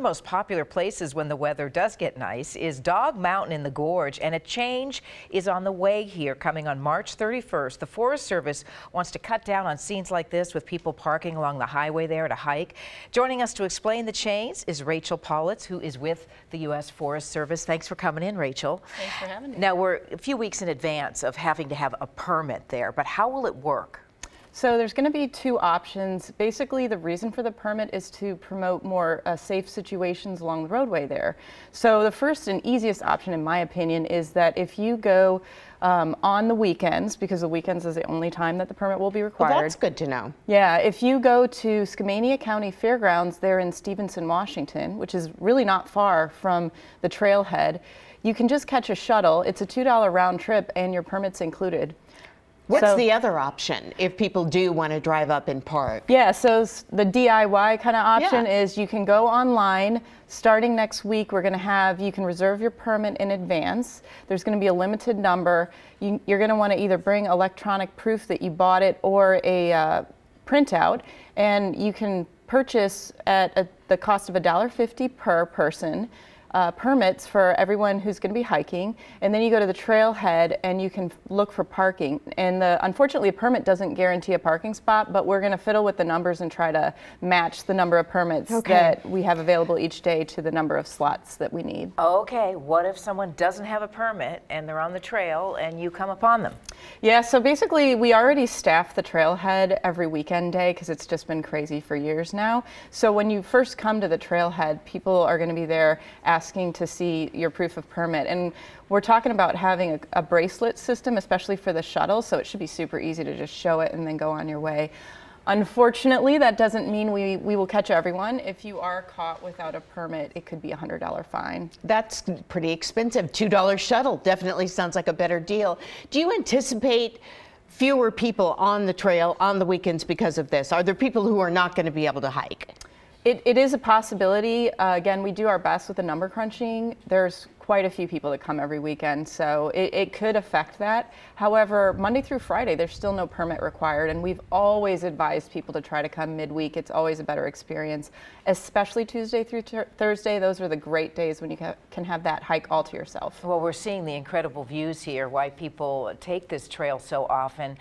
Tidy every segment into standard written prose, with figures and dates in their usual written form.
the most popular places when the weather does get nice is Dog Mountain in the Gorge, and a change is on the way here. Coming on March 31st, the Forest Service wants to cut down on scenes like this with people parking along the highway there to hike. Joining us to explain the change is Rachel Paulitz, who is with the U.S. Forest Service. Thanks for coming in, Rachel. Thanks for having me. Now, we're a few weeks in advance of having to have a permit there, but how will it work? So there's going to be two options. Basically, the reason for the permit is to promote more safe situations along the roadway there. So the first and easiest option, in my opinion, is that if you go on the weekends, because the weekends is the only time that the permit will be required. Well, that's good to know. Yeah, if you go to Skamania County Fairgrounds there in Stevenson, Washington, which is really not far from the trailhead, you can just catch a shuttle. It's a $2 round trip and your permit's included. What's the other option if people do want to drive up and park? Yeah, so the DIY kind of option is you can go online. Starting next week, we're going to have, you can reserve your permit in advance. There's going to be a limited number. You're going to want to either bring electronic proof that you bought it or a printout, and you can purchase at the cost of $1.50 per person. Permits for everyone who's going to be hiking, and then you go to the trailhead and you can look for parking. And unfortunately, a permit doesn't guarantee a parking spot, but we're going to fiddle with the numbers and try to match the number of permits that we have available each day to the number of slots that we need. Okay, what if someone doesn't have a permit and they're on the trail and you come upon them? Yeah, so basically we already staff the trailhead every weekend day because it's just been crazy for years now. So when you first come to the trailhead, people are going to be there asking to see your proof of permit. And we're talking about having a bracelet system, especially for the shuttle, so it should be super easy to just show it and then go on your way. Unfortunately, that doesn't mean we will catch everyone. If you are caught without a permit, it could be a $100 fine. That's pretty expensive. $2 shuttle definitely sounds like a better deal. Do you anticipate fewer people on the trail on the weekends because of this? Are there people who are not going to be able to hike? It is a possibility. Again, we do our best with the number crunching. There's quite a few people that come every weekend, so it could affect that. However, Monday through Friday, there's still no permit required, and we've always advised people to try to come midweek. It's always a better experience, especially Tuesday through Thursday. Those are the great days when you can have that hike all to yourself. Well, we're seeing the incredible views here, why people take this trail so often.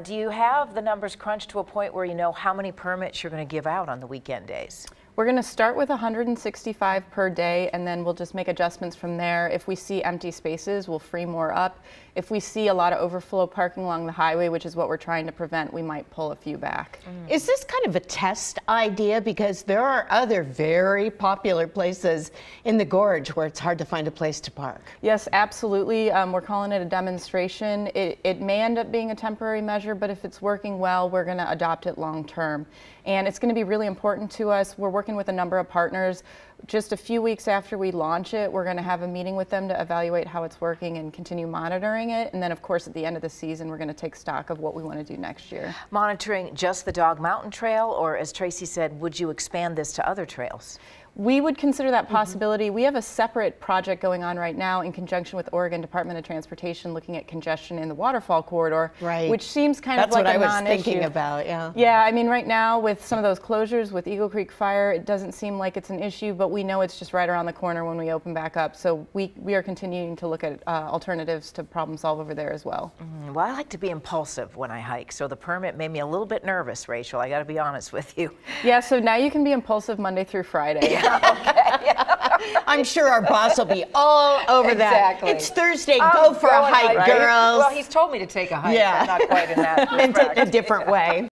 Do you have the numbers crunched to a point where you know how many permits you're going to give out on the weekend days? We're going to start with 165 per day, and then we'll just make adjustments from there. If we see empty spaces, we'll free more up. If we see a lot of overflow parking along the highway, which is what we're trying to prevent, we might pull a few back. Is this kind of a test idea? Because there are other very popular places in the gorge where it's hard to find a place to park. Yes, absolutely. We're calling it a demonstration. It may end up being a temporary measure, but if it's working well, we're going to adopt it long term. And it's going to be really important to us. We're working with a number of partners. Just a few weeks after we launch it, we're going to have a meeting with them to evaluate how it's working and continue monitoring it. And then, of course, at the end of the season, we're going to take stock of what we want to do next year. Monitoring just the Dog Mountain Trail, or as Tracy said, would you expand this to other trails? We would consider that possibility. We have a separate project going on right now in conjunction with Oregon Department of Transportation looking at congestion in the waterfall corridor, which seems kind of like a non-issue. That's what I was thinking about, yeah. Yeah, I mean, right now with some of those closures with Eagle Creek Fire, it doesn't seem like it's an issue, but we know it's just right around the corner when we open back up. So we are continuing to look at alternatives to problem solve over there as well. Well, I like to be impulsive when I hike, so the permit made me a little bit nervous, Rachel. I got to be honest with you. Yeah, so now you can be impulsive Monday through Friday. Okay. I'm sure our boss will be all over that. It's Thursday. Go for a hike, girls. Well, he's told me to take a hike. Yeah. But not quite in that. In a different way.